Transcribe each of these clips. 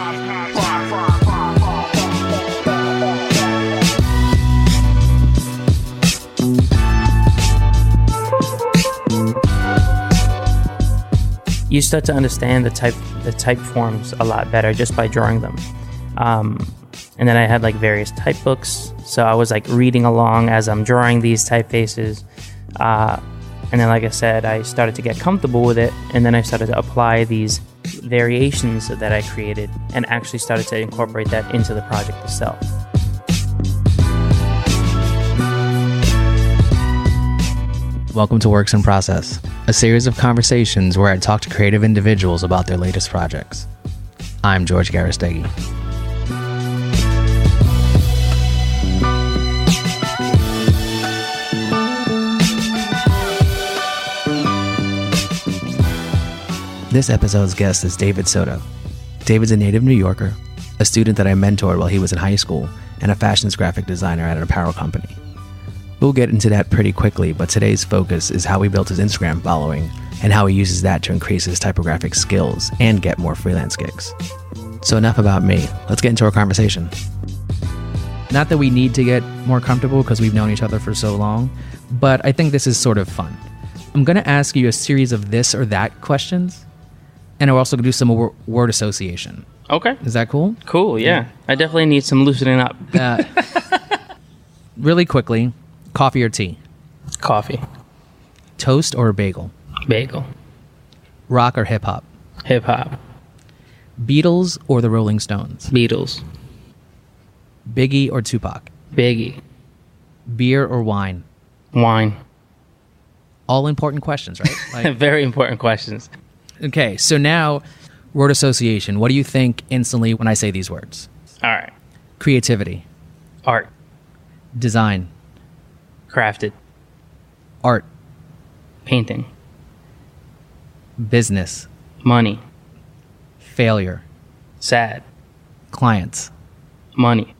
You start to understand the type forms a lot better just by drawing them. And then I had like various type books, so I was like reading along as I'm drawing these typefaces. And then, like I said, I started to get comfortable with it, and then I started to apply these variations that I created and actually started to incorporate that into the project itself. Welcome to Works in Process, a series of conversations where I talk to creative individuals about their latest projects. I'm George Garrastegui. This episode's guest is David Soto. David's a native New Yorker, a student that I mentored while he was in high school, and a fashions graphic designer at an apparel company. We'll get into that pretty quickly, but today's focus is how he built his Instagram following and how he uses that to increase his typographic skills and get more freelance gigs. So enough about me. Let's get into our conversation. Not that we need to get more comfortable because we've known each other for so long, but I think this is sort of fun. I'm going to ask you a series of this or that questions, and we're also going to do some word association. Okay. Is that cool? Cool, yeah. I definitely need some loosening up. Really quickly, coffee or tea? Coffee. Toast or bagel? Bagel. Rock or hip-hop? Hip-hop. Beatles or the Rolling Stones? Beatles. Biggie or Tupac? Biggie. Beer or wine? Wine. All important questions, right? Very important questions. Okay, so now, word association. What do you think instantly when I say these words? All right. Creativity. Art. Design. Crafted. Art. Painting. Business. Money. Failure. Sad. Clients. Money.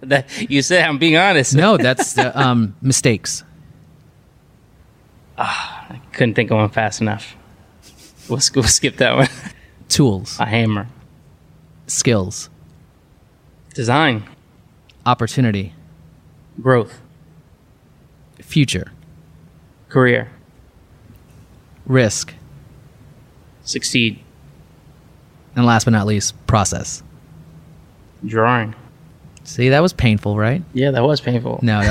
That you said I'm being honest. No, that's mistakes. I couldn't think of one fast enough. We'll skip that one. Tools. A hammer. Skills. Design. Opportunity. Growth. Future. Career. Risk. Succeed. And last but not least, process. Drawing. See, that was painful, right? Yeah, that was painful. No,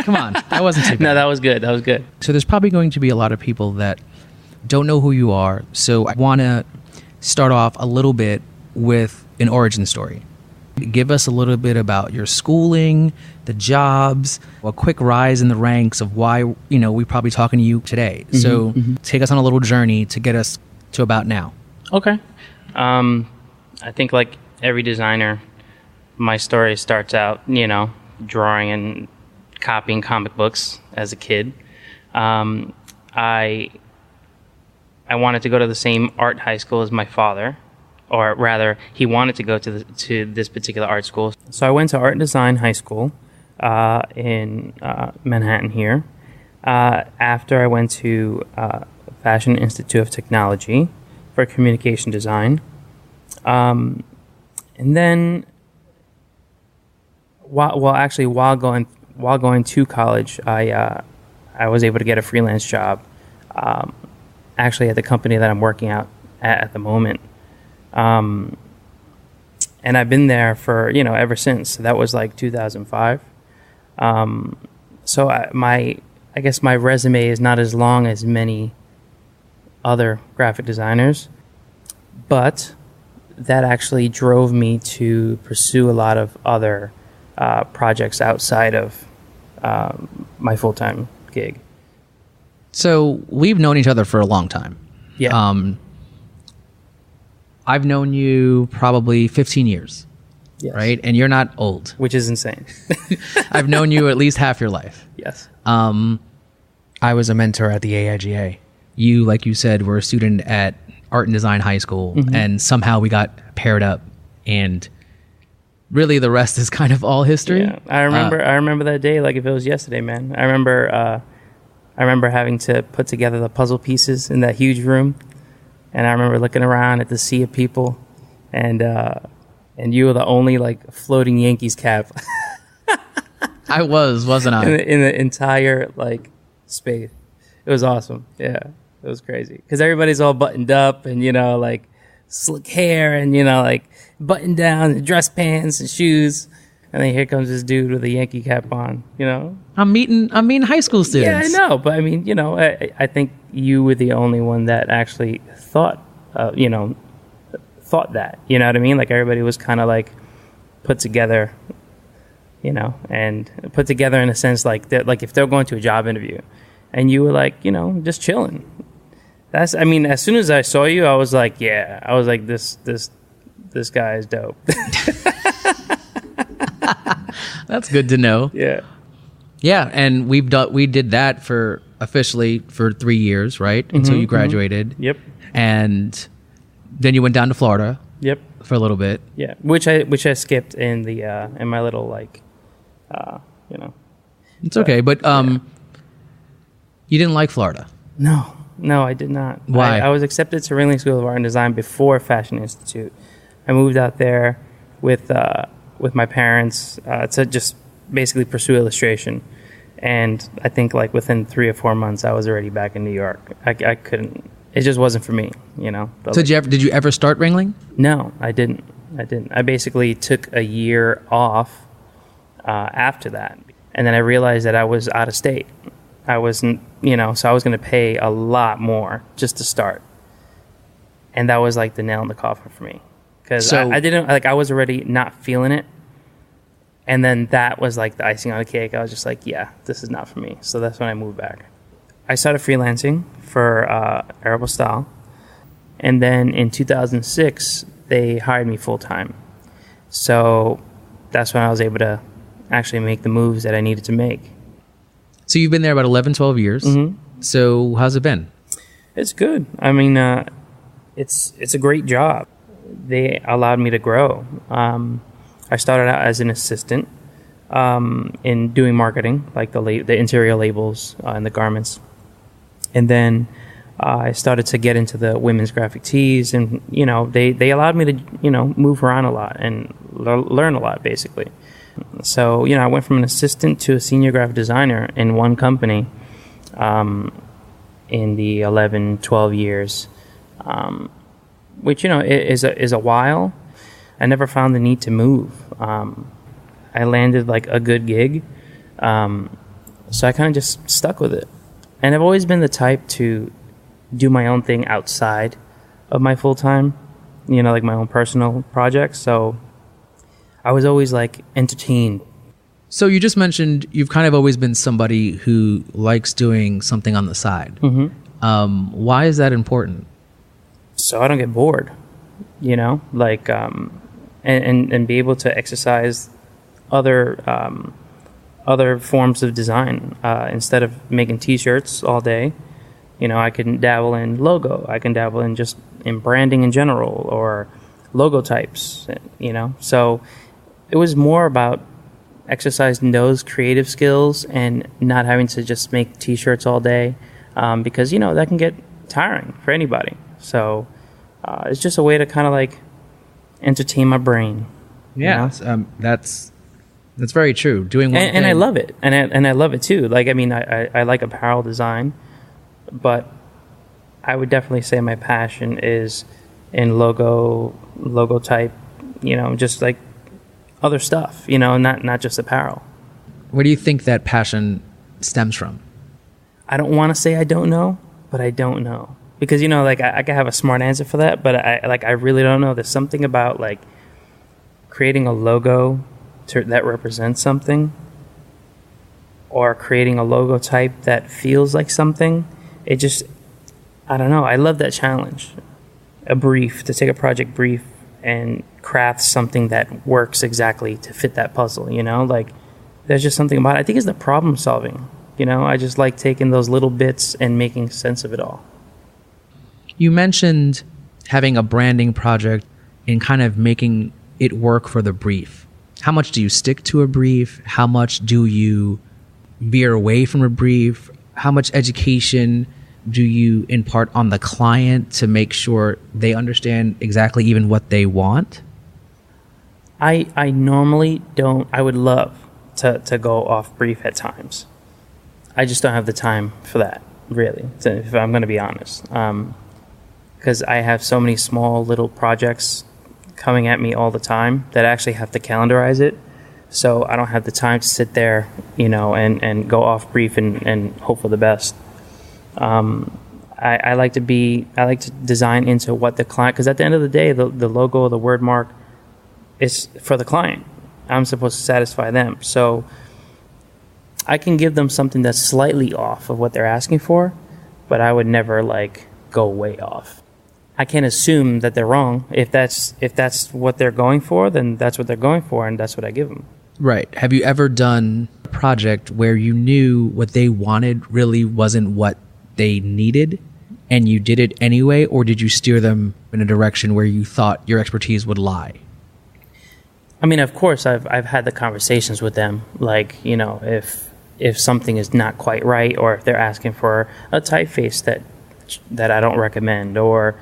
come on. That wasn't too bad. No, that was good. That was good. So there's probably going to be a lot of people that don't know who you are. So I want to start off a little bit with an origin story. Give us a little bit about your schooling, the jobs, a quick rise in the ranks of why, we're probably talking to you today. So take us on a little journey to get us to about now. Okay. I think like every designer, my story starts out, drawing and copying comic books as a kid. I wanted to go to the same art high school as my father, or rather, he wanted to go to this particular art school. So I went to art and design high school in Manhattan here. After I went to Fashion Institute of Technology for communication design. And then while going to college, I was able to get a freelance job, actually at the company that I'm working at the moment, and I've been there for ever since. So that was like 2005. So I guess my resume is not as long as many other graphic designers, but that actually drove me to pursue a lot of other projects outside of my full-time gig. So we've known each other for a long time. Yeah. I've known you probably 15 years, Yes. right? And you're not old. Which is insane. I've known you at least half your life. Yes. I was a mentor at the AIGA. You, like you said, were a student at Art and Design High School, and somehow we got paired up, and really the rest is kind of all history. Yeah. I remember that day like if it was yesterday, man. I remember having to put together the puzzle pieces in that huge room, and I remember looking around at the sea of people and you were the only like floating Yankees cap I wasn't I? in the entire like space. It was awesome. Yeah, it was crazy because everybody's all buttoned up and like slick hair and like button down and dress pants and shoes. And then here comes this dude with a Yankee cap on, I'm meeting high school students. Yeah, I know. But I mean, I think you were the only one that actually thought that, you know what I mean? Like everybody was kind of like put together, and put together in a sense like that, like if they're going to a job interview and you were like, just chilling. As soon as I saw you, I was like, this guy is dope. That's good to know. Yeah. Yeah, and we did that for officially for 3 years, right? Until you graduated. Mm-hmm. Yep. And then you went down to Florida. Yep. For a little bit. Yeah, which I skipped in the in my little like, It's okay, but you didn't like Florida. No, I did not. Why? I was accepted to Ringling School of Art and Design before Fashion Institute. I moved out there with my parents to just basically pursue illustration. And I think like within 3 or 4 months, I was already back in New York. I couldn't. It just wasn't for me, So did you ever start Ringling? No, I didn't. I basically took a year off after that, and then I realized that I was out of state. I wasn't, so I was going to pay a lot more just to start, and that was like the nail in the coffin for me because I didn't like. I was already not feeling it. And then that was like the icing on the cake. I was just like, yeah, this is not for me. So that's when I moved back. I started freelancing for Arable Style. And then in 2006, they hired me full-time. So that's when I was able to actually make the moves that I needed to make. So you've been there about 11, 12 years. Mm-hmm. So how's it been? It's good. I mean, it's a great job. They allowed me to grow. I started out as an assistant in doing marketing, like the interior labels and the garments. And then I started to get into the women's graphic tees, and they allowed me to move around a lot and learn a lot, basically. So I went from an assistant to a senior graphic designer in one company in the 11, 12 years, which is a while. I never found the need to move. I landed like a good gig, so I kind of just stuck with it. And I've always been the type to do my own thing outside of my full time, like my own personal projects. So I was always like entertained. So you just mentioned you've kind of always been somebody who likes doing something on the side. Mm-hmm. Why is that important? So I don't get bored, like. And be able to exercise other forms of design instead of making T-shirts all day. I can dabble in logo. I can dabble in just in branding in general or logo types. So it was more about exercising those creative skills and not having to just make T-shirts all day because that can get tiring for anybody. So it's just a way to kind of like entertain my brain. Yeah, that's very true. Doing one thing. And I love it, and I love it too. Like I like apparel design, but I would definitely say my passion is in logo type. Just like other stuff. Not just apparel. Where do you think that passion stems from? I don't want to say I don't know, but I don't know. Because, like, I could have a smart answer for that, but I really don't know. There's something about, like, creating a logo that represents something or creating a logo type that feels like something. It just, I don't know. I love that challenge. To take a project brief and craft something that works exactly to fit that puzzle, Like, there's just something about it. I think it's the problem solving, I just like taking those little bits and making sense of it all. You mentioned having a branding project and kind of making it work for the brief. How much do you stick to a brief? How much do you veer away from a brief? How much education do you impart on the client to make sure they understand exactly even what they want? I normally don't. I would love to go off brief at times. I just don't have the time for that, really, if I'm going to be honest. Because I have so many small little projects coming at me all the time that I actually have to calendarize it. So I don't have the time to sit there, and go off brief and hope for the best. I like to design into what the client, because at the end of the day, the logo or the word mark is for the client. I'm supposed to satisfy them. So I can give them something that's slightly off of what they're asking for, but I would never go way off. I can't assume that they're wrong. If that's what they're going for, then that's what they're going for, and that's what I give them. Right. Have you ever done a project where you knew what they wanted really wasn't what they needed, and you did it anyway, or did you steer them in a direction where you thought your expertise would lie? I mean, of course, I've had the conversations with them, if something is not quite right, or if they're asking for a typeface that I don't recommend, or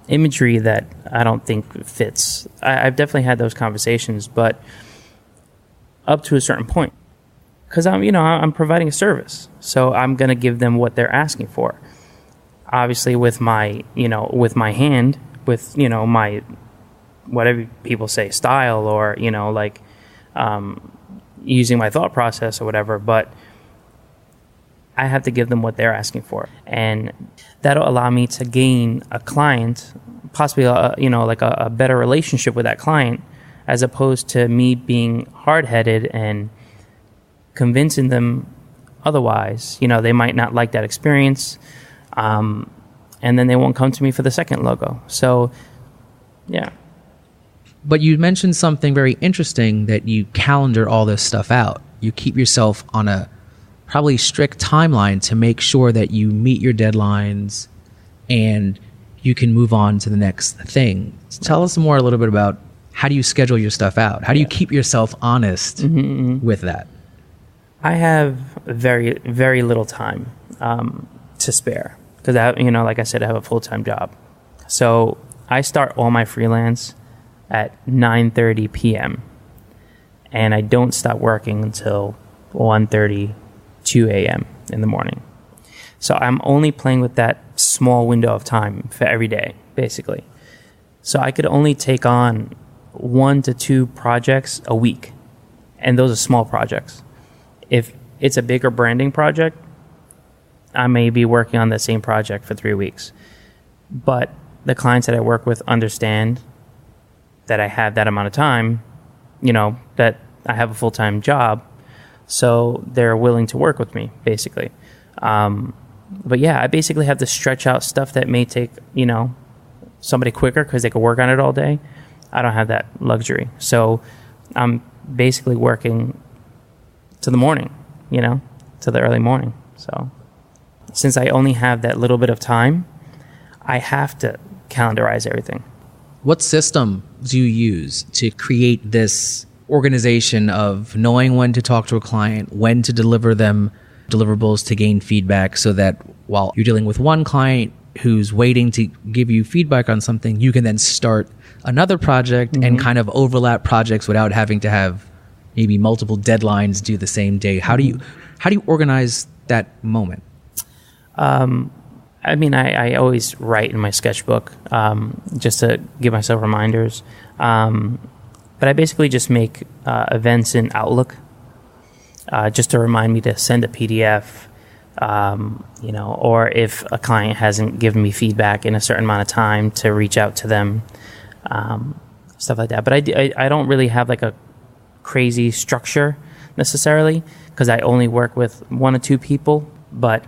imagery that I don't think fits. I've definitely had those conversations, but up to a certain point, because I'm providing a service, so I'm going to give them what they're asking for. Obviously, with my hand, with my whatever people say style, or using my thought process or whatever, but I have to give them what they're asking for, and that'll allow me to gain a client, possibly a better relationship with that client, as opposed to me being hard-headed and convincing them otherwise. They might not like that experience, and then they won't come to me for the second logo. So, yeah. But you mentioned something very interesting, that you calendar all this stuff out. You keep yourself on a probably strict timeline to make sure that you meet your deadlines and you can move on to the next thing. Tell us more a little bit about, how do you schedule your stuff out? How do you keep yourself honest with that? I have very, very little time to spare, because like I said, I have a full-time job. So I start all my freelance at 9:30 p.m. and I don't stop working until 1:30, 2 a.m. in the morning. So I'm only playing with that small window of time for every day, basically. So I could only take on 1 to 2 projects a week, and those are small projects. If it's a bigger branding project, I may be working on the same project for 3 weeks. But the clients that I work with understand that I have that amount of time, that I have a full-time job, so they're willing to work with me, basically. But yeah, I basically have to stretch out stuff that may take, somebody quicker because they could work on it all day. I don't have that luxury. So I'm basically working to the morning, to the early morning. So since I only have that little bit of time, I have to calendarize everything. What system do you use to create this organization of knowing when to talk to a client, when to deliver them deliverables to gain feedback, so that while you're dealing with one client who's waiting to give you feedback on something, you can then start another project and kind of overlap projects without having to have maybe multiple deadlines due the same day? How do you organize that moment? I mean, I always write in my sketchbook just to give myself reminders. But I basically just make events in Outlook just to remind me to send a PDF, or if a client hasn't given me feedback in a certain amount of time, to reach out to them, stuff like that. But I don't really have like a crazy structure necessarily, because I only work with 1 or 2 people. But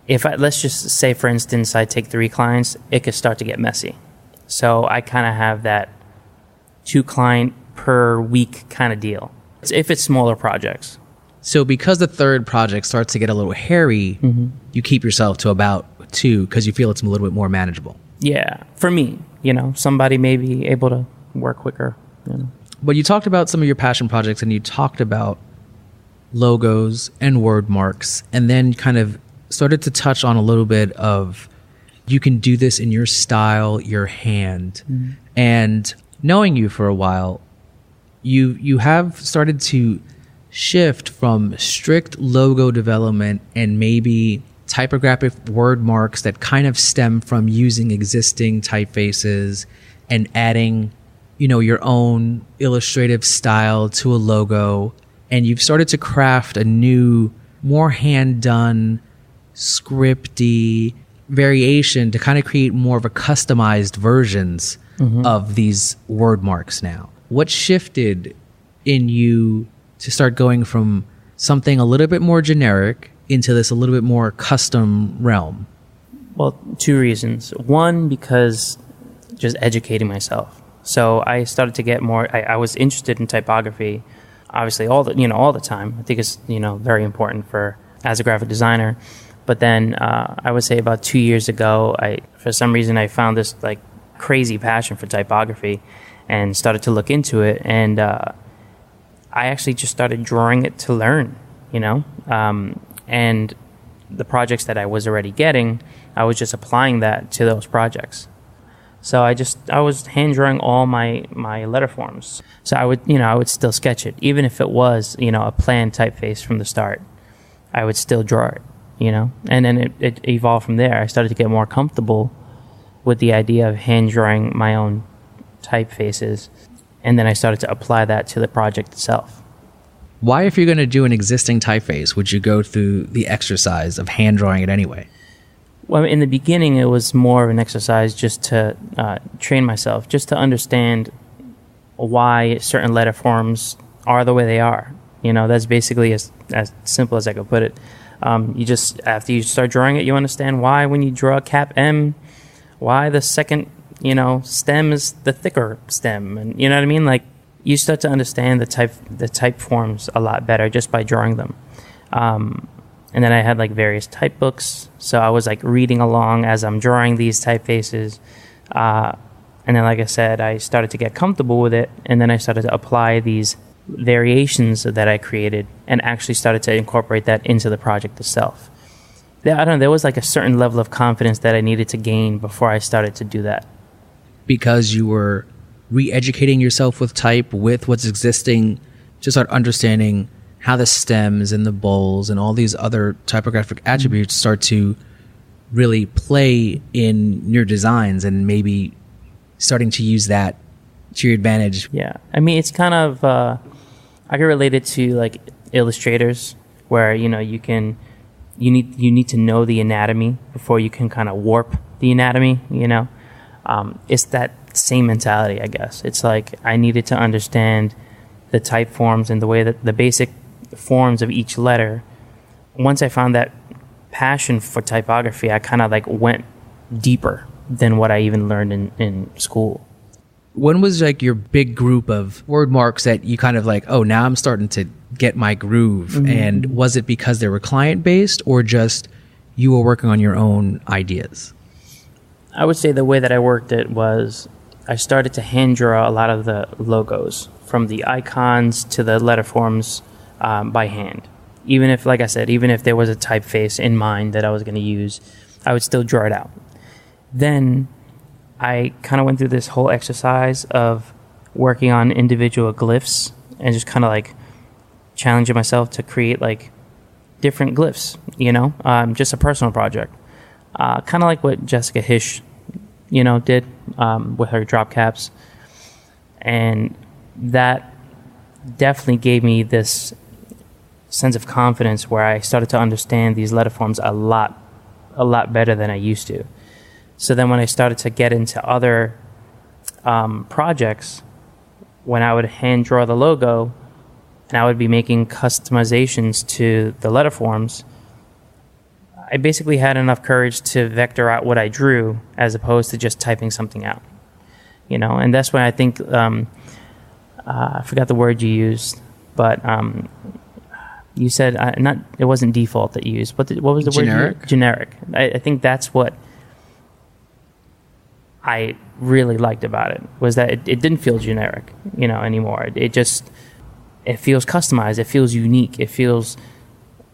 let's just say, for instance, I take 3 clients, it could start to get messy. So I kind of have that 2 client per week kind of deal, if it's smaller projects. So because the third project starts to get a little hairy, you keep yourself to about 2 because you feel it's a little bit more manageable. Yeah, for me, somebody may be able to work quicker. But you talked about some of your passion projects, and you talked about logos and word marks, and then kind of started to touch on a little bit of you can do this in your style, your hand. Mm-hmm. And knowing you for a while, you have started to shift from strict logo development and maybe typographic word marks that kind of stem from using existing typefaces and adding, your own illustrative style to a logo. And you've started to craft a new, more hand-done, scripty variation to kind of create more of a customized versions of these word marks now. What shifted in you to start going from something a little bit more generic into this a little bit more custom realm? Well, two reasons. One, because just educating myself. So I started to get more, I was interested in typography, obviously all the time. I think it's, very important as a graphic designer. But then I would say about 2 years ago, for some reason I found this like crazy passion for typography and started to look into it. And I actually just started drawing it to learn, and the projects that I was already getting, I was just applying that to those projects. So I was hand drawing all my letter forms. So I would still sketch it, even if it was, a planned typeface from the start. I would still draw it, and then it evolved from there. I started to get more comfortable with the idea of hand drawing my own typefaces, and then I started to apply that to the project itself. Why, if you're going to do an existing typeface, would you go through the exercise of hand drawing it anyway? Well, in the beginning, it was more of an exercise just to train myself, just to understand why certain letter forms are the way they are. That's basically as simple as I could put it. After you start drawing it, you understand why when you draw cap M, why the second, stem is the thicker stem. And you know what I mean? Like, you start to understand the type forms a lot better just by drawing them. And then I had like various type books. So I was like reading along as I'm drawing these typefaces. And then, like I said, I started to get comfortable with it. And then I started to apply these variations that I created and actually started to incorporate that into the project itself. I don't know, there was like a certain level of confidence that I needed to gain before I started to do that. Because you were re-educating yourself with type, with what's existing, to start understanding how the stems and the bowls and all these other typographic attributes start to really play in your designs, and maybe starting to use that to your advantage. Yeah. I mean, it's kind of, I can relate it to like illustrators where, you need to know the anatomy before you can kind of warp the anatomy, It's that same mentality, I guess. It's like I needed to understand the type forms and the way that the basic forms of each letter. Once I found that passion for typography, I kind of like went deeper than what I even learned in school. When was like your big group of word marks that you kind of like, oh, now I'm starting to get my groove? Mm-hmm. And was it because they were client based, or just you were working on your own ideas? I would say the way that I worked it was I started to hand draw a lot of the logos, from the icons to the letter forms, by hand. Even if, like I said, even if there was a typeface in mind that I was going to use, I would still draw it out. Then I kind of went through this whole exercise of working on individual glyphs and just kind of like challenging myself to create like different glyphs, just a personal project. Kind of like what Jessica Hish, did with her drop caps. And that definitely gave me this sense of confidence where I started to understand these letter forms a lot better than I used to. So then when I started to get into other projects, when I would hand draw the logo and I would be making customizations to the letter forms, I basically had enough courage to vector out what I drew as opposed to just typing something out. And that's why I think, I forgot the word you used, but you said, it wasn't default that you used. What was the generic? Word? Generic. I think that's what I really liked about it, was that it didn't feel generic, anymore. It feels customized. It feels unique. It feels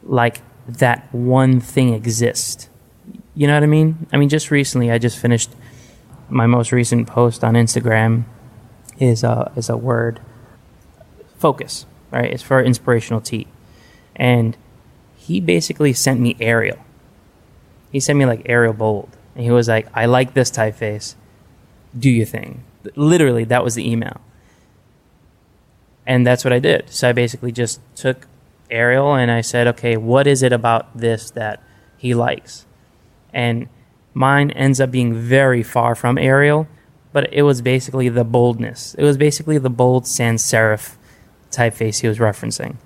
like that one thing exists. You know what I mean? I mean, just recently, I just finished my most recent post on Instagram is a word, focus, right? It's for inspirational tea. And he basically sent me Arial. He sent me like Arial Bold. And he was like, I like this typeface. Do your thing. Literally, that was the email. And that's what I did. So I basically just took Arial and I said, okay, what is it about this that he likes? And mine ends up being very far from Arial, but it was basically the boldness. It was basically the bold sans serif typeface he was referencing.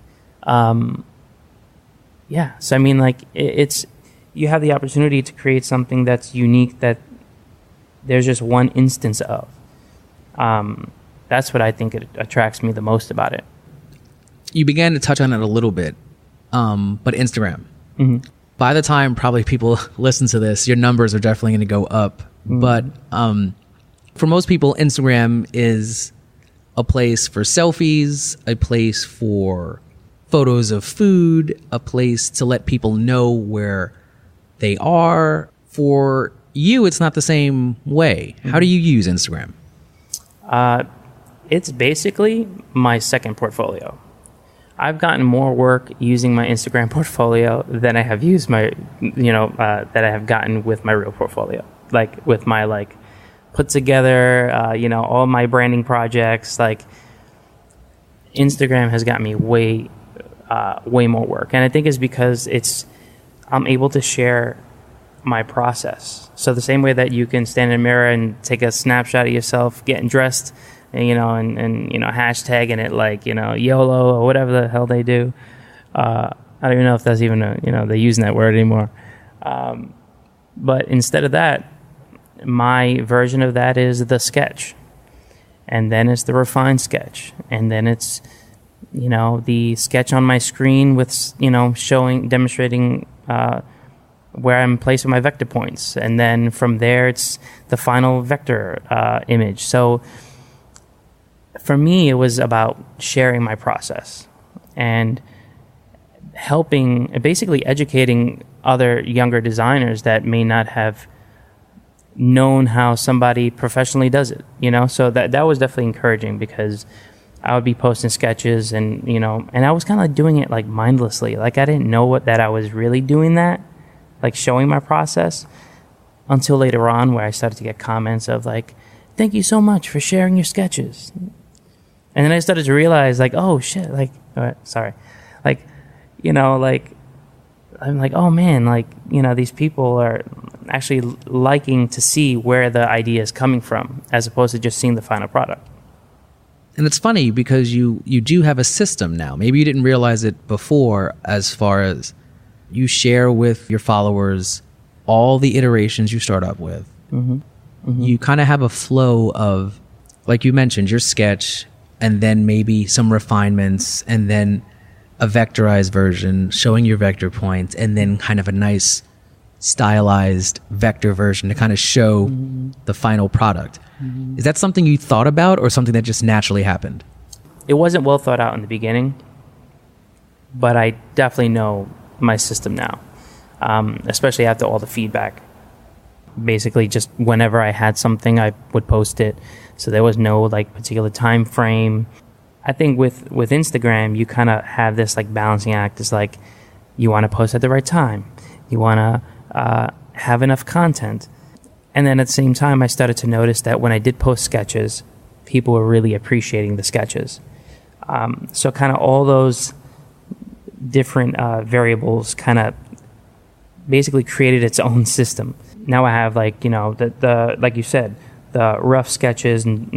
Yeah, so I mean, like, it's you have the opportunity to create something that's unique that there's just one instance of. That's what I think it attracts me the most about it. You began to touch on it a little bit, but Instagram. Mm-hmm. By the time probably people listen to this, your numbers are definitely going to go up. Mm-hmm. But for most people, Instagram is a place for selfies, a place for photos of food, a place to let people know where they are. For you, it's not the same way. Mm-hmm. How do you use Instagram? It's basically my second portfolio. I've gotten more work using my Instagram portfolio than I have used my, that I have gotten with my real portfolio. Like with my put together, all my branding projects. Like Instagram has got me way more work, and I think it's because I'm able to share my process. So the same way that you can stand in a mirror and take a snapshot of yourself getting dressed, and hashtagging it YOLO or whatever the hell they do. I don't even know if that's even they're using that word anymore. But instead of that, my version of that is the sketch, and then it's the refined sketch, and then it's the sketch on my screen with demonstrating where I'm placing my vector points, and then from there it's the final vector image. So for me, it was about sharing my process and basically educating other younger designers that may not have known how somebody professionally does it, So that was definitely encouraging, because I would be posting sketches and I was kind of doing it mindlessly. I didn't know that I was really doing that, showing my process, until later on, where I started to get comments of thank you so much for sharing your sketches. And then I started to realize, oh shit, sorry. I'm like, oh man, these people are actually liking to see where the idea is coming from, as opposed to just seeing the final product. And it's funny because you do have a system now. Maybe you didn't realize it before, as far as you share with your followers all the iterations you start up with. Mm-hmm. Mm-hmm. You kind of have a flow of, like you mentioned, your sketch, and then maybe some refinements, and then a vectorized version showing your vector points, and then kind of a nice stylized vector version to kind of show mm-hmm. the final product. Mm-hmm. Is that something you thought about, or something that just naturally happened? It wasn't well thought out in the beginning, but I definitely know my system now, especially after all the feedback. Basically, just whenever I had something, I would post it. So there was no particular time frame. I think with Instagram, you kind of have this balancing act. It's you want to post at the right time. You want to have enough content. And then at the same time, I started to notice that when I did post sketches, people were really appreciating the sketches. So kind of all those different variables kind of basically created its own system. Now I have the like you said, the rough sketches and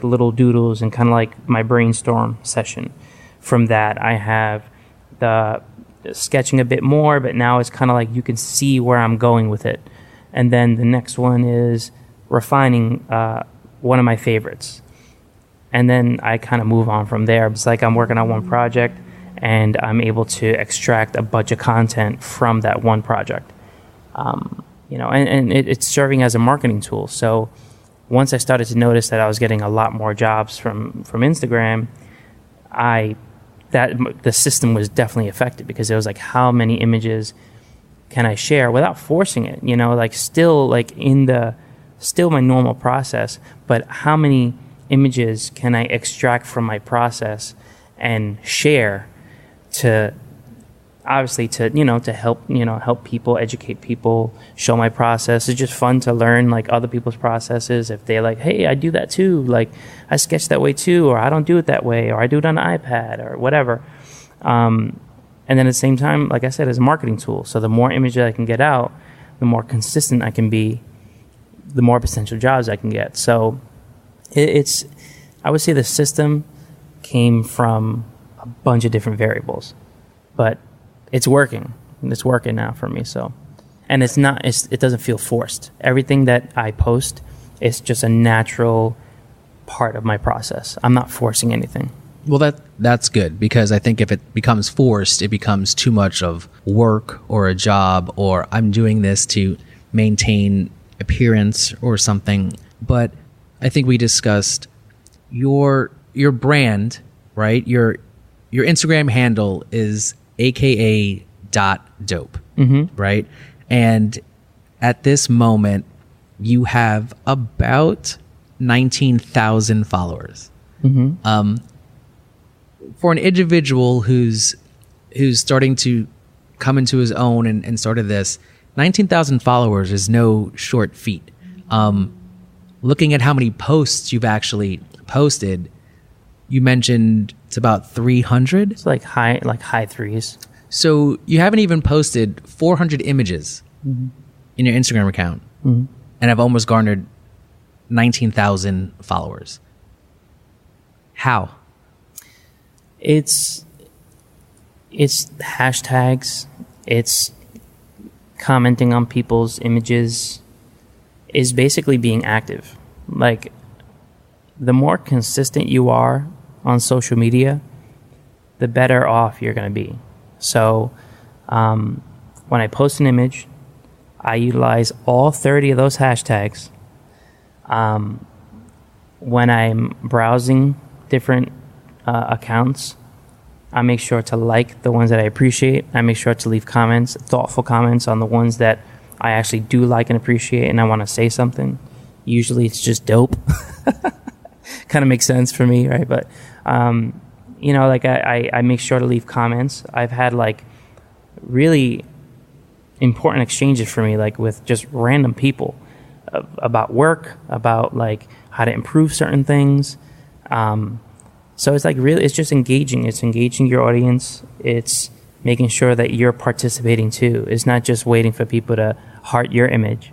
little doodles and kind of my brainstorm session. From that, I have the sketching a bit more, but now it's kind of you can see where I'm going with it. And then the next one is refining one of my favorites. And then I kind of move on from there. It's I'm working on one project, and I'm able to extract a bunch of content from that one project. And it's serving as a marketing tool. So once I started to notice that I was getting a lot more jobs from Instagram, I that the system was definitely affected, because it was like, how many images can I share without forcing it? Like still like still my normal process, but how many images can I extract from my process and share to obviously to help people, educate people, show my process. It's just fun to learn like other people's processes. If they're like, hey, I do that too, like I sketch that way too, or I don't do it that way, or I do it on the iPad or whatever. And then at the same time, like I said, it's a marketing tool. So the more images I can get out, the more consistent I can be, the more potential jobs I can get. So I would say the system came from a bunch of different variables, but it's working. It's working now for me. So, and it doesn't feel forced. Everything that I post is just a natural part of my process. I'm not forcing anything. Well, that's good, because I think if it becomes forced, it becomes too much of work or a job, or I'm doing this to maintain appearance or something. But I think we discussed your brand, right? Your Instagram handle is aka.dope, right? And at this moment, you have about 19,000 followers. For an individual who's starting to come into his own and started this, 19,000 followers is no short feat. Looking at how many posts you've actually posted, you mentioned it's about 300. It's like high threes. So you haven't even posted 400 images in your Instagram account, and have almost garnered 19,000 followers. How? It's hashtags. It's commenting on people's images. Is basically being active. Like, the more consistent you are on social media, the better off you're going to be. So when I post an image, I utilize all 30 of those hashtags. When I'm browsing different accounts, I make sure to like the ones that I appreciate. I make sure to leave comments, thoughtful comments on the ones that I actually do like and appreciate, and I want to say something. Usually it's just dope. Kind of makes sense for me, right? But, like I make sure to leave comments. I've had like really important exchanges for me, like with just random people about work, about like how to improve certain things. So it's like really, it's just engaging. It's engaging your audience. It's making sure that you're participating too. It's not just waiting for people to heart your image.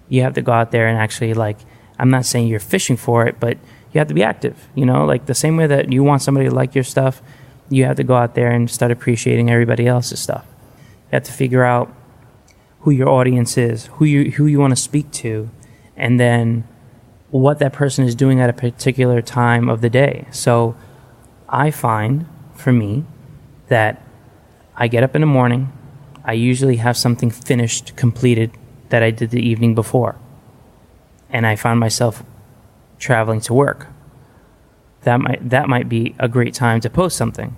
You have to go out there and actually, like, I'm not saying you're fishing for it, but you have to be active, like the same way that you want somebody to like your stuff, you have to go out there and start appreciating everybody else's stuff. You have to figure out who your audience is, who you want to speak to, and then what that person is doing at a particular time of the day. So I find, for me, that I get up in the morning, I usually have something finished, completed, that I did the evening before. And I find myself traveling to work. That might be a great time to post something,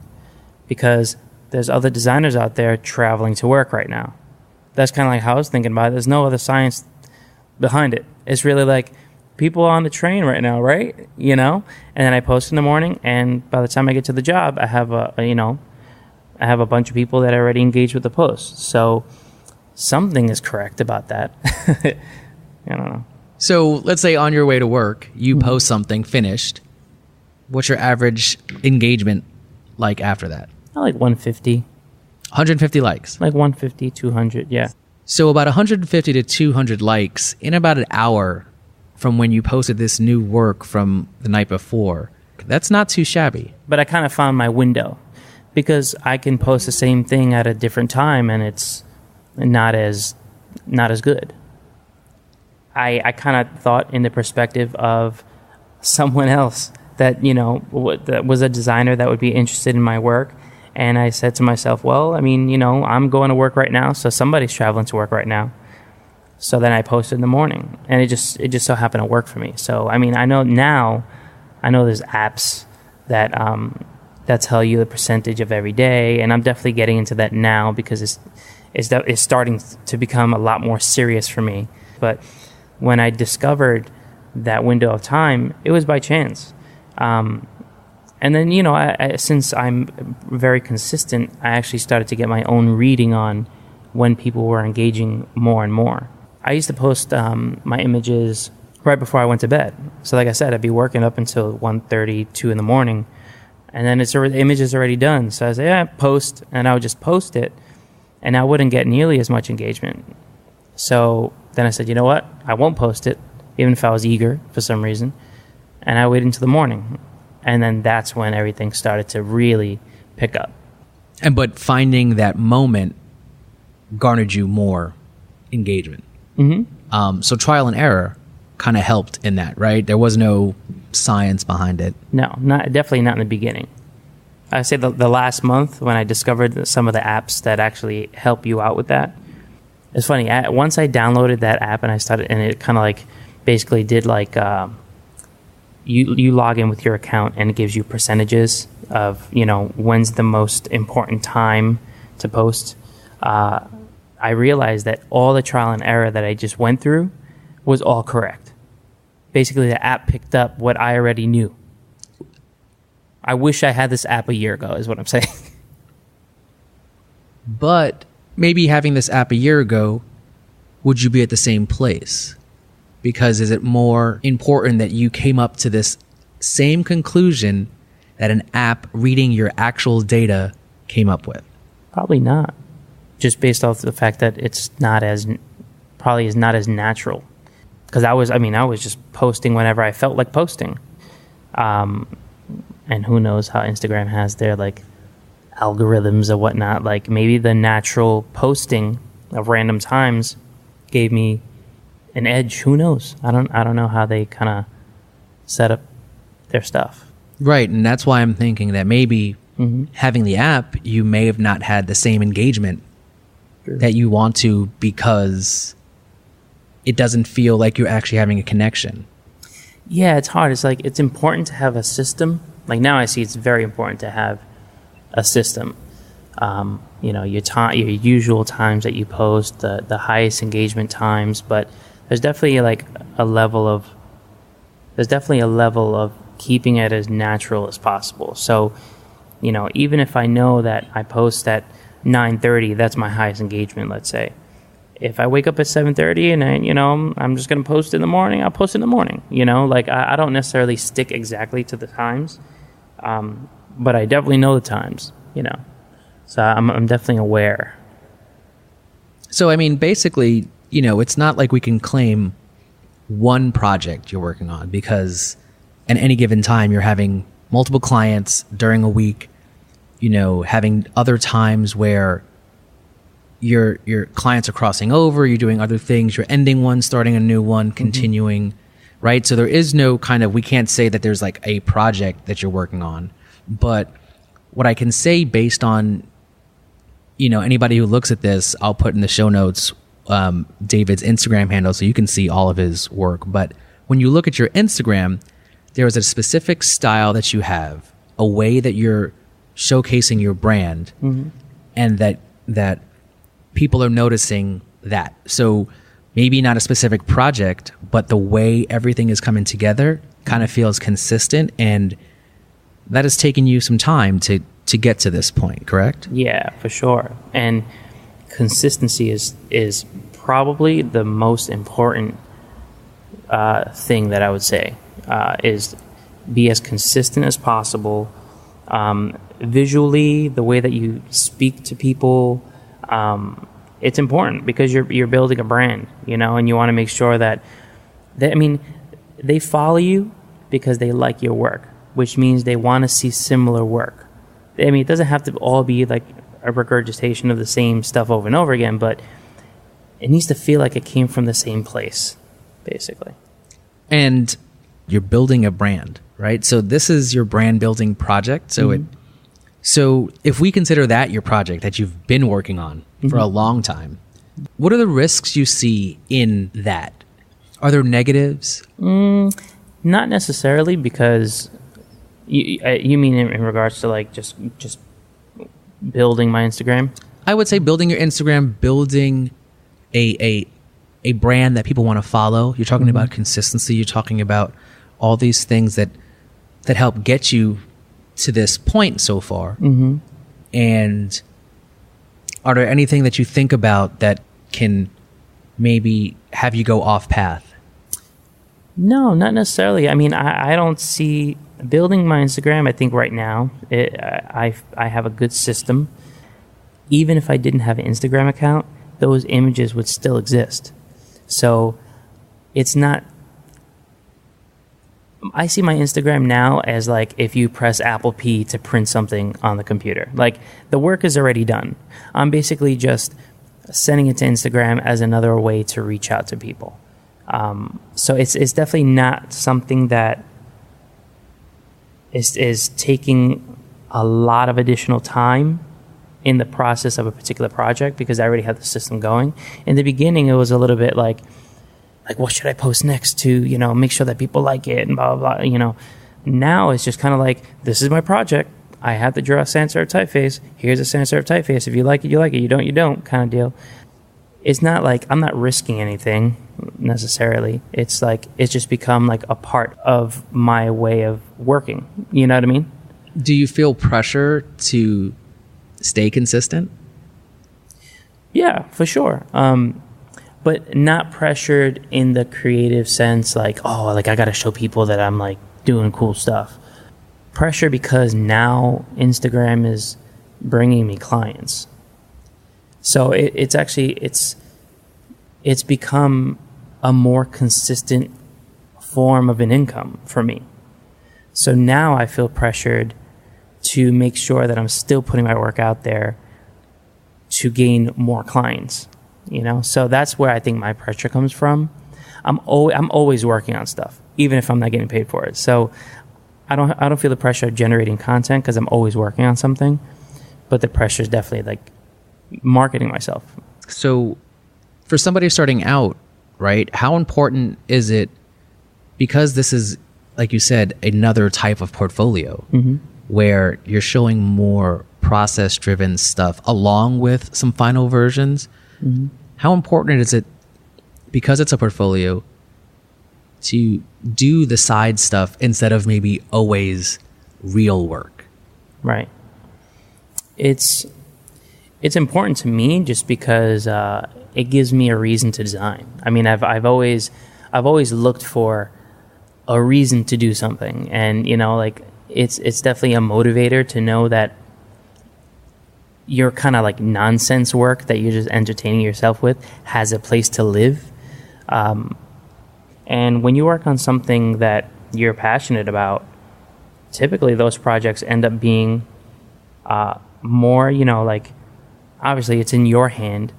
because there's other designers out there traveling to work right now. That's kind of like how I was thinking about it. There's no other science behind it. It's really like people are on the train right now, right? And then I post in the morning, and by the time I get to the job, I have I have a bunch of people that already engaged with the post. So something is correct about that. I don't know. So let's say on your way to work, you post something finished. What's your average engagement like after that? I like 150. 150 likes? Like 150, 200, yeah. So about 150 to 200 likes in about an hour from when you posted this new work from the night before. That's not too shabby. But I kind of found my window, because I can post the same thing at a different time and it's not as good. I kind of thought in the perspective of someone else that, that was a designer that would be interested in my work. And I said to myself, well, I'm going to work right now, so somebody's traveling to work right now. So then I posted in the morning, and it just so happened to work for me. So, I know there's apps that, they'll tell you the percentage of every day, and I'm definitely getting into that now because it's starting to become a lot more serious for me. But when I discovered that window of time, it was by chance. And then, since I'm very consistent, I actually started to get my own reading on when people were engaging more and more. I used to post my images right before I went to bed. So like I said, I'd be working up until 1:30, 2 in the morning, and then the image is already done. So I say, yeah, post, and I would just post it, and I wouldn't get nearly as much engagement. So then I said, you know what? I won't post it, even if I was eager for some reason, and I waited until the morning. And then that's when everything started to really pick up. But finding that moment garnered you more engagement. Mm-hmm. So trial and error kind of helped in that, right? There was no science behind it. No, definitely not in the beginning. I say the last month when I discovered some of the apps that actually help you out with that. It's funny. Once I downloaded that app and I started, and it kind of like basically did like. You log in with your account and it gives you percentages of, when's the most important time to post. I realized that all the trial and error that I just went through was all correct. Basically, the app picked up what I already knew. I wish I had this app a year ago, is what I'm saying. But maybe having this app a year ago, would you be at the same place? Because is it more important that you came up to this same conclusion that an app reading your actual data came up with? Probably not. Just based off the fact that it's not as natural. Because I was just posting whenever I felt like posting. And who knows how Instagram has their like algorithms or whatnot. Like maybe the natural posting of random times gave me an edge. Who knows? I don't know how they kind of set up their stuff. Right, and that's why I'm thinking that maybe having the app, you may have not had the same engagement that you want to because it doesn't feel like you're actually having a connection. Yeah, it's hard. It's like it's important to have a system. Like now I see it's very important to have a system. Your usual times that you post, the highest engagement times, but there's definitely a level of keeping it as natural as possible. So, even if I know that I post at 9:30, that's my highest engagement, let's say. If I wake up at 7:30 and I'm just going to post in the morning, I'll post in the morning. I don't necessarily stick exactly to the times, but I definitely know the times, So I'm definitely aware. So, basically, it's not like we can claim one project you're working on because at any given time you're having multiple clients during a week, having other times where your clients are crossing over, you're doing other things, you're ending one, starting a new one, continuing, right? So there is no we can't say that there's like a project that you're working on. But what I can say based on, anybody who looks at this, I'll put in the show notes David's Instagram handle so you can see all of his work. But when you look at your Instagram, there is a specific style that you have, a way that you're showcasing your brand, and that people are noticing that. So maybe not a specific project, but the way everything is coming together kind of feels consistent, and that has taken you some time to get to this point, correct? Yeah, for sure. And consistency is probably the most important thing that I would say is be as consistent as possible. Visually, the way that you speak to people, it's important because you're building a brand, and you want to make sure that they follow you because they like your work, which means they want to see similar work. It doesn't have to all be like a regurgitation of the same stuff over and over again, but it needs to feel like it came from the same place, basically. And you're building a brand, right? So this is your brand building project. So so if we consider that your project that you've been working on for a long time, what are the risks you see in that? Are there negatives? Not necessarily, because You mean in regards to like just building my Instagram? I would say building your Instagram, building a brand that people want to follow. You're talking about consistency. You're talking about all these things that help get you to this point so far. And are there anything that you think about that can maybe have you go off path? No, not necessarily. I mean, I don't see building my Instagram. I think right now I have a good system. Even if I didn't have an Instagram account, those images would still exist. So it's not. I see my Instagram now as like if you press Apple P to print something on the computer. Like the work is already done. I'm basically just sending it to Instagram as another way to reach out to people. So it's definitely not something that is taking a lot of additional time in the process of a particular project because I already have the system going. In the beginning, it was a little bit like what should I post next to, make sure that people like it and blah, blah, blah, Now it's just kind of like, this is my project. I have to draw a sans serif typeface. Here's a sans serif typeface. If you like it, you like it. You don't, you don't kind of deal. It's not like I'm not risking anything necessarily. It's like it's just become like a part of my way of working. You know what I mean? Do you feel pressure to stay consistent? Yeah, for sure. But not pressured in the creative sense, like, I got to show people that I'm like doing cool stuff. Pressure because now Instagram is bringing me clients. So it's become a more consistent form of an income for me. So now I feel pressured to make sure that I'm still putting my work out there to gain more clients. So that's where I think my pressure comes from. I'm always working on stuff, even if I'm not getting paid for it. So I don't feel the pressure of generating content because I'm always working on something. But the pressure is definitely like marketing myself. So for somebody starting out, right, how important is it, because this is, like you said, another type of portfolio where you're showing more process-driven stuff along with some final versions? How important is it, because it's a portfolio, to do the side stuff instead of maybe always real work? Right. It's important to me just because it gives me a reason to design. I mean, I've always looked for a reason to do something, and it's definitely a motivator to know that your kind of like nonsense work that you're just entertaining yourself with has a place to live. And when you work on something that you're passionate about, typically those projects end up being more, obviously it's in your hand.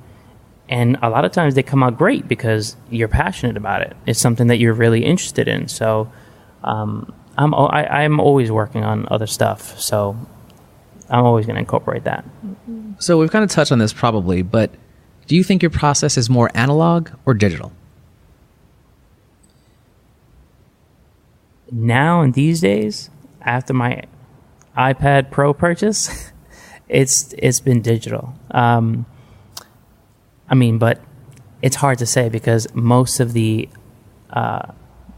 And a lot of times they come out great because you're passionate about it. It's something that you're really interested in. So I'm always working on other stuff. So I'm always going to incorporate that. So we've kind of touched on this probably, but do you think your process is more analog or digital? Now in these days, after my iPad Pro purchase, it's been digital. But it's hard to say because most of the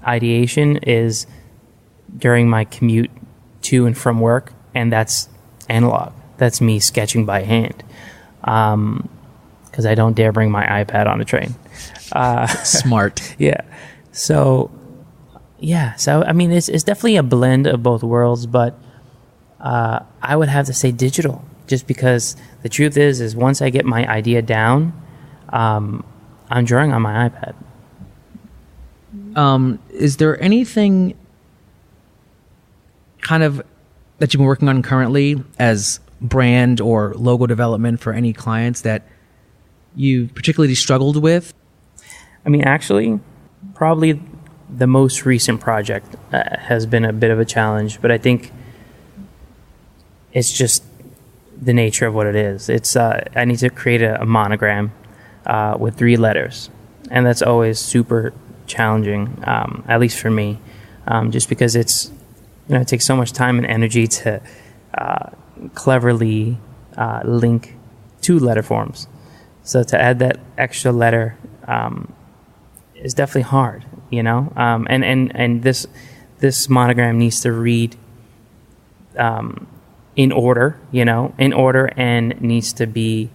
ideation is during my commute to and from work, and that's analog. That's me sketching by hand because I don't dare bring my iPad on a train. Smart. Yeah. So I mean, it's definitely a blend of both worlds, but I would have to say digital, just because the truth is once I get my idea down, I'm drawing on my iPad. Is there anything kind of that you've been working on currently as brand or logo development for any clients that you particularly struggled with? I mean, actually, probably the most recent project has been a bit of a challenge, but I think it's just the nature of what it is. It's I need to create a monogram with 3 letters, and that's always super challenging, at least for me, just because it's it takes so much time and energy to cleverly link two letter forms. So to add that extra letter is definitely hard, and this monogram needs to read in order, and needs to be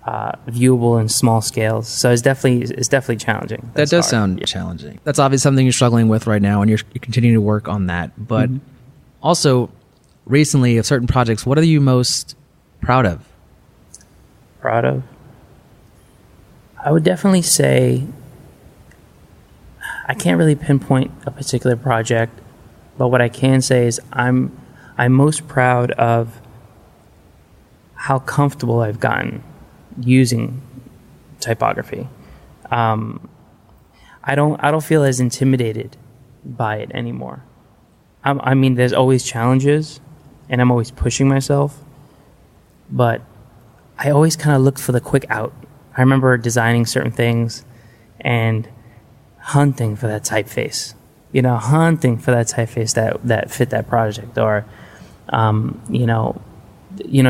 viewable in small scales. So it's definitely challenging. That does sound challenging. That's obviously something you're struggling with right now, and you're continuing to work on that. But also, recently, of certain projects, what are you most proud of? Proud of? I would definitely say I can't really pinpoint a particular project, but what I can say is I'm most proud of how comfortable I've gotten using typography. I don't feel as intimidated by it anymore. I mean, there's always challenges, and I'm always pushing myself, but I always kind of look for the quick out. I remember designing certain things and hunting for that typeface, that fit that project, or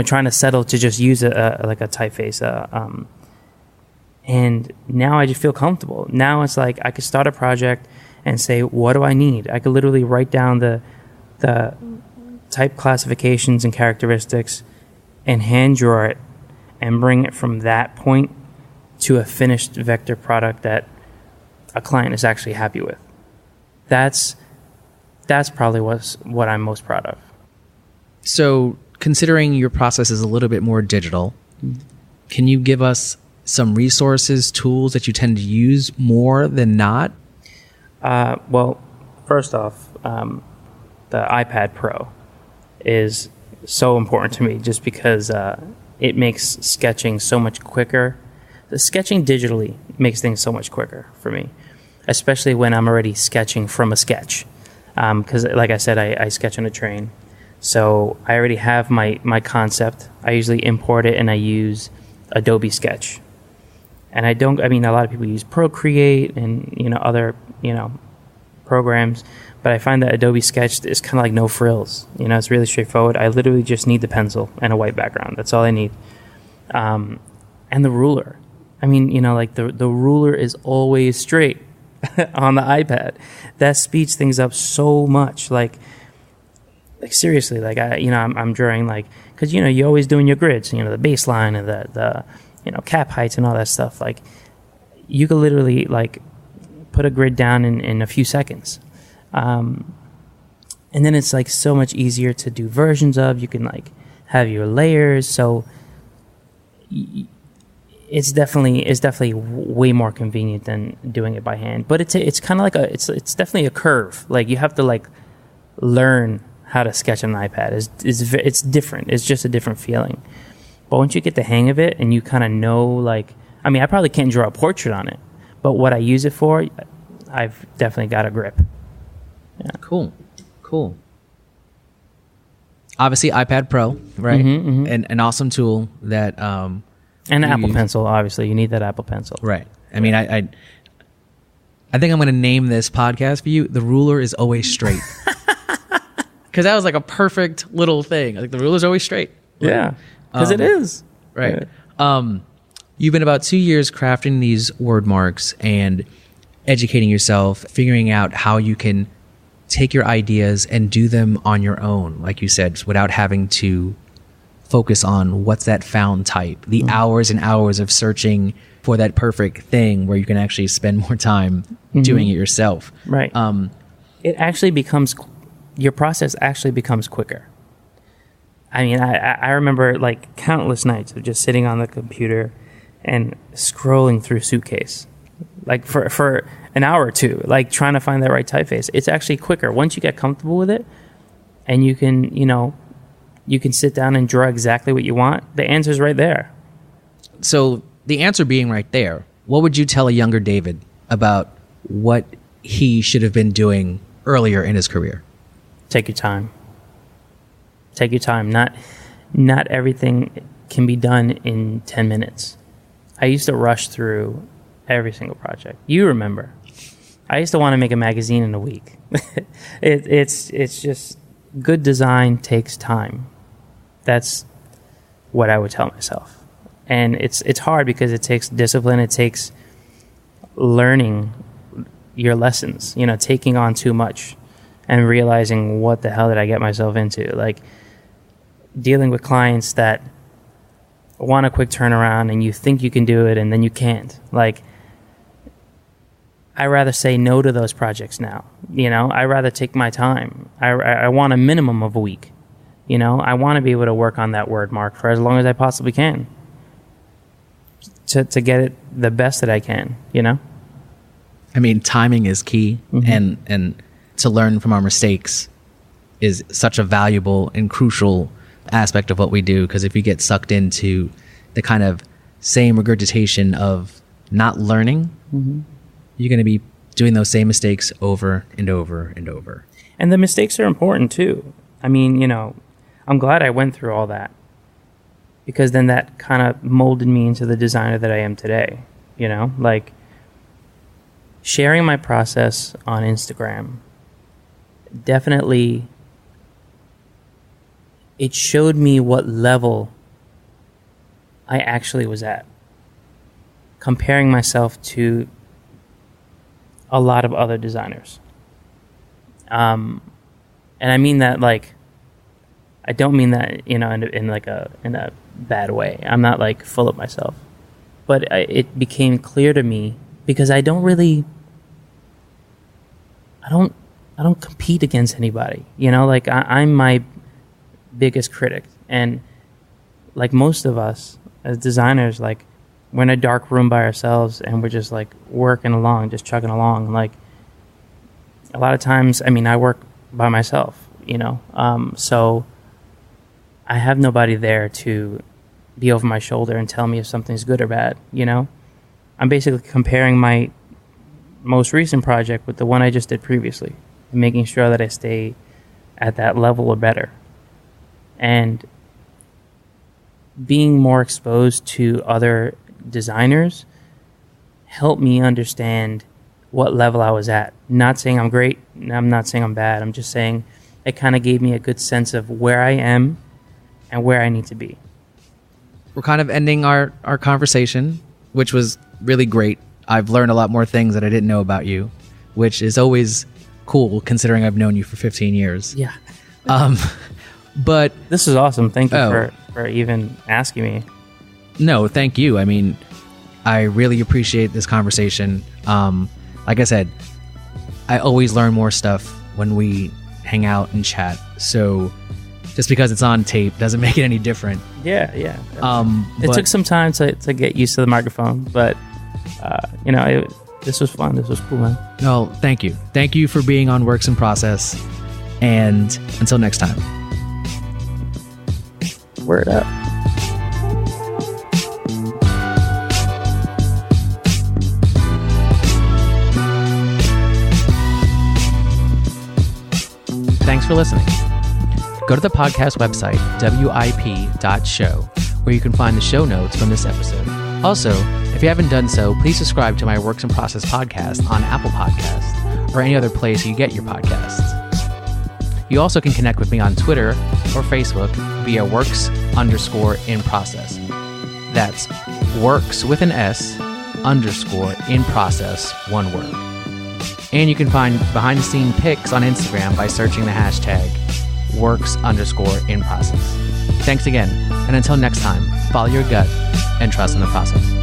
trying to settle to just use a typeface. And now I just feel comfortable. Now it's like I could start a project and say, what do I need? I could literally write down the type classifications and characteristics and hand draw it and bring it from that point to a finished vector product that a client is actually happy with. That's probably what I'm most proud of. So, considering your process is a little bit more digital, can you give us some resources, tools that you tend to use more than not? Well, first off, the iPad Pro is so important to me just because it makes sketching so much quicker. The sketching digitally makes things so much quicker for me, especially when I'm already sketching from a sketch. Because, like I said, I sketch on a train. So I already have my concept. I usually import it and I use Adobe Sketch. And a lot of people use Procreate and, other, programs, but I find that Adobe Sketch is kind of like no frills. It's really straightforward. I literally just need the pencil and a white background. That's all I need. And the ruler. The ruler is always straight on the iPad. That speeds things up so much. Like seriously, I'm drawing because you're always doing your grids, the baseline and the cap heights and all that stuff. Like you could literally put a grid down in a few seconds, and then it's so much easier to do versions of. You can have your layers, so it's definitely way more convenient than doing it by hand. But it's kind of it's definitely a curve. You have to learn how to sketch on an iPad. It's different. It's just a different feeling. But once you get the hang of it and you kind of know, I probably can't draw a portrait on it, but what I use it for, I've definitely got a grip. Yeah. Cool. Obviously, iPad Pro, right? And an awesome tool that... and an Apple Pencil, obviously. You need that Apple Pencil. Right. I think I'm going to name this podcast for you, The Ruler is Always Straight. Because that was a perfect little thing. The ruler's always straight. Yeah. Because it is. Right. You've been about 2 years crafting these word marks and educating yourself, figuring out how you can take your ideas and do them on your own, like you said, without having to focus on what's that found type, the hours and hours of searching for that perfect thing where you can actually spend more time doing it yourself. Right. It actually becomes, your process actually becomes quicker. I remember countless nights of just sitting on the computer and scrolling through Suitcase, for an hour or two, trying to find that right typeface. It's actually quicker once you get comfortable with it, and you can sit down and draw exactly what you want. The answer's right there. So the answer being right there, what would you tell a younger David about what he should have been doing earlier in his career? Take your time. Take your time. Not everything can be done in 10 minutes. I used to rush through every single project. You remember. I used to want to make a magazine in a week. It's just good design takes time. That's what I would tell myself. And it's hard because it takes discipline. It takes learning your lessons, taking on too much and realizing what the hell did I get myself into. Like dealing with clients that want a quick turnaround and you think you can do it and then you can't. Like, I rather say no to those projects now. I rather take my time. I want a minimum of a week. I want to be able to work on that word mark for as long as I possibly can to get it the best that I can, I mean, timing is key, and to learn from our mistakes is such a valuable and crucial aspect of what we do, because if you get sucked into the kind of same regurgitation of not learning, you're going to be doing those same mistakes over and over and over. And the mistakes are important too. I mean, I'm glad I went through all that, because then that kind of molded me into the designer that I am today. Like sharing my process on Instagram, definitely it showed me what level I actually was at, comparing myself to a lot of other designers. And I mean that, like, I don't mean that, in a bad way. I'm not like full of myself, but it became clear to me, because I don't compete against anybody, like I'm my biggest critic. And like most of us as designers, like we're in a dark room by ourselves and we're just like working along, just chugging along. Like a lot of times, I mean, I work by myself, so I have nobody there to be over my shoulder and tell me if something's good or bad. I'm basically comparing my most recent project with the one I just did previously, and making sure that I stay at that level or better. And being more exposed to other designers helped me understand what level I was at. Not saying I'm great, I'm not saying I'm bad, I'm just saying it kind of gave me a good sense of where I am and where I need to be. We're kind of ending our conversation, which was really great. I've learned a lot more things that I didn't know about you, which is always cool considering I've known you for 15 years. Yeah. But this is awesome. Thank you for even asking me. No, thank you. I mean, I really appreciate this conversation. Like I said, I always learn more stuff when we hang out and chat. So just because it's on tape doesn't make it any different. Yeah. It took some time to get used to the microphone, but this was fun. This was cool, man. No, thank you. Thank you for being on Works in Process. And until next time. Word up. Thanks for listening. Go to the podcast website, wip.show, where you can find the show notes from this episode. Also, if you haven't done so, please subscribe to my Works in Process podcast on Apple Podcasts or any other place you get your podcasts. You also can connect with me on Twitter or Facebook via works_in_process. That's works with an S _ process, one word. And you can find behind-the-scene pics on Instagram by searching the hashtag works_in process. Thanks again, and until next time, follow your gut and trust in the process.